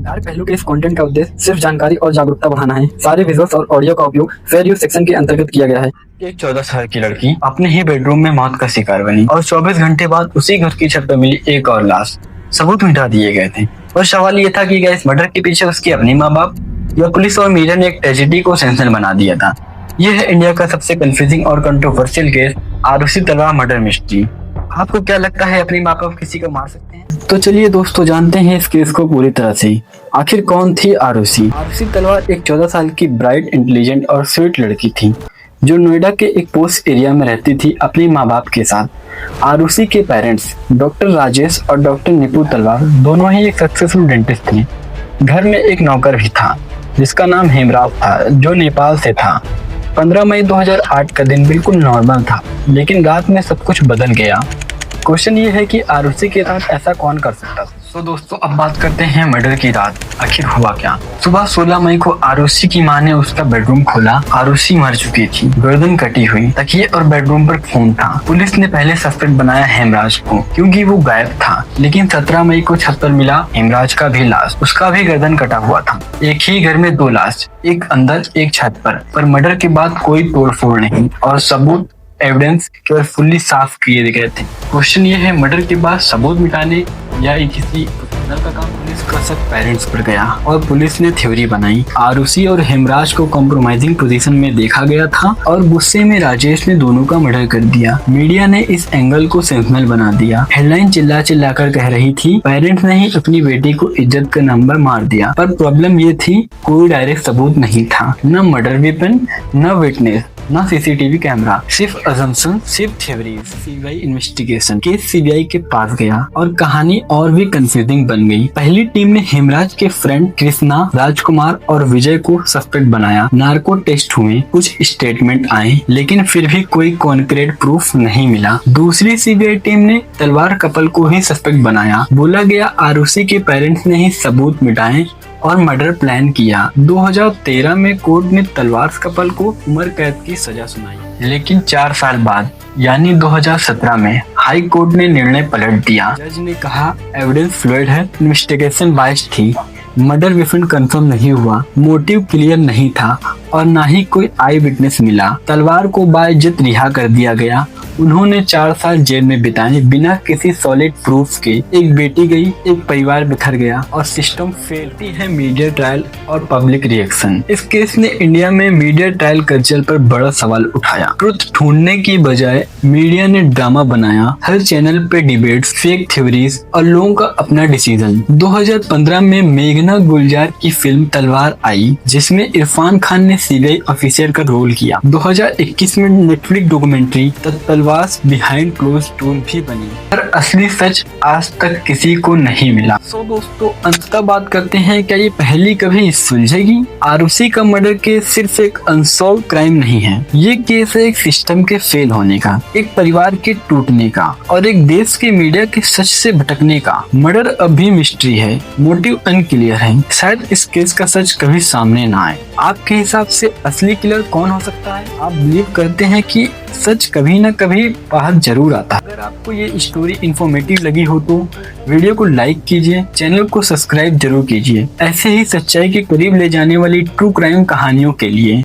चार पहलू के इस कंटेंट का उद्देश्य सिर्फ जानकारी और जागरूकता बढ़ाना है। सारे विजुअल्स और ऑडियो का उपयोग फेयर यूज सेक्शन के अंतर्गत किया गया है। एक 14 साल की लड़की अपने ही बेडरूम में मौत का शिकार बनी और 24 घंटे बाद उसी घर की छत पर मिली एक और लाश। सबूत मिटा दिए गए थे और सवाल ये था कि क्या इस मर्डर के पीछे उसके अपने माँ बाप या पुलिस और मीडिया ने एक ट्रेजेडी को सेंसेशनल बना दिया था। यह है इंडिया का सबसे कंफ्यूजिंग और कंट्रोवर्शियल केस, आरुषि तलवार मर्डर मिस्ट्री। आपको क्या लगता है, अपने माँ बाप किसी को मार सकते हैं? तो चलिए दोस्तों, जानते हैं इस केस को पूरी तरह से। आखिर कौन थी आरुषि? आरुषि तलवार एक 14 साल की ब्राइट, इंटेलिजेंट और स्वीट लड़की थी जो नोएडा के एक पोस्ट एरिया में रहती थी अपने माँ बाप के साथ। आरुषि के पेरेंट्स डॉक्टर राजेश और डॉक्टर निपु तलवार दोनों ही एक सक्सेसफुल डेंटिस्ट थे। घर में एक नौकर भी था जिसका नाम हेमराज था, जो नेपाल से था। 15 मई 2008 का दिन बिल्कुल नॉर्मल था, लेकिन रात में सब कुछ बदल गया। क्वेश्चन ये है कि आरुषि के साथ ऐसा कौन कर सकता था? तो दोस्तों, अब बात करते हैं मर्डर की रात। आखिर हुआ क्या? सुबह 16 मई को आरुषि की मां ने उसका बेडरूम खोला। आरुषि मर चुकी थी, गर्दन कटी हुई, तकिए और बेडरूम पर खून था। पुलिस ने पहले सस्पेक्ट बनाया हेमराज को क्योंकि वो गायब था, लेकिन 17 मई को छत पर मिला हेमराज का भी लाश। उसका भी गर्दन कटा हुआ था। एक ही घर में दो लाश, एक अंदर एक छत पर मर्डर के बाद कोई तोड़फोड़ नहीं और सबूत एविडेंस केवल फुल्ली साफ किए गए थे। क्वेश्चन ये है, मर्डर के बाद सबूत मिटाने या किसी प्रोफेशनल का काम? पुलिस का शक पेरेंट्स पर गया और पुलिस ने थ्योरी बनाई। आरुषि और हेमराज को कॉम्प्रोमाइजिंग पोजीशन में देखा गया था और गुस्से में राजेश ने दोनों का मर्डर कर दिया। मीडिया ने इस एंगल को सेंसेशनल बना दिया। हेडलाइन चिल्ला चिल्ला कर कह रही थी, पेरेंट्स ने ही अपनी बेटी को इज्जत का नंबर मार दिया। पर प्रॉब्लम ये थी, कोई डायरेक्ट सबूत नहीं था, न मर्डर वेपन, न विटनेस, ना सीसीटीवी कैमरा, सिर्फ अजम्पशन, सिर्फ theories. CBI investigation case CBI के पास गया और कहानी और भी कंफ्यूजिंग बन गई। पहली टीम ने हेमराज के फ्रेंड कृष्णा, राजकुमार और विजय को सस्पेक्ट बनाया। नार्को टेस्ट हुए, कुछ स्टेटमेंट आए, लेकिन फिर भी कोई कॉन्क्रीट प्रूफ नहीं मिला। दूसरी सीबीआई टीम ने तलवार कपल को ही सस्पेक्ट बनाया। बोला गया आरुषि के पेरेंट्स ने ही सबूत मिटाए और मर्डर प्लान किया। 2013 में कोर्ट ने तलवार कपल को उम्र कैद की सजा सुनाई, लेकिन 4 साल बाद यानी 2017 में हाई कोर्ट ने निर्णय पलट दिया। जज ने कहा एविडेंस फ्लूइड है, इन्वेस्टिगेशन बायस्ड थी, मर्डर वेपन कंफर्म नहीं हुआ, मोटिव क्लियर नहीं था और ना ही कोई आई विटनेस मिला। तलवार को बाइज्जत रिहा कर दिया गया। उन्होंने 4 साल जेल में बिताए बिना किसी सॉलिड प्रूफ के। एक बेटी गई, एक परिवार बिखर गया और सिस्टम फेलती है। मीडिया ट्रायल और पब्लिक रिएक्शन। इस केस ने इंडिया में मीडिया ट्रायल कल्चर पर बड़ा सवाल उठाया। ट्रुथ ढूंढने की बजाय मीडिया ने ड्रामा बनाया। हर चैनल पे डिबेट्स, फेक थ्योरीज और लोगों का अपना डिसीजन। 2015 में मेघना गुलजार की फिल्म तलवार आई, जिसमें इरफान खान ने सीबीआई ऑफिसर का रोल किया। 2021 में नेटफ्लिक्स डॉक्यूमेंट्री तलवार बिहाइंड क्लोज डोर भी बनी, पर असली सच आज तक किसी को नहीं मिला। सो दोस्तों, अंततः बात करते हैं, क्या ये पहली कभी सुलझेगी? आरुषि का मर्डर केस सिर्फ एक अनसॉल्व क्राइम नहीं है, ये केस है एक सिस्टम के फेल होने का, एक परिवार के टूटने का और एक देश के मीडिया के सच से भटकने का। मर्डर अभी मिस्ट्री है, मोटिव अनक्लियर है, शायद इस केस का सच कभी सामने ना आए। आपके हिसाब से असली किलर कौन हो सकता है? आप बिलीव करते हैं कि सच कभी न कभी बाहर जरूर आता है? अगर आपको ये स्टोरी इंफॉर्मेटिव लगी हो तो वीडियो को लाइक कीजिए, चैनल को सब्सक्राइब जरूर कीजिए ऐसे ही सच्चाई के करीब ले जाने वाली ट्रू क्राइम कहानियों के लिए।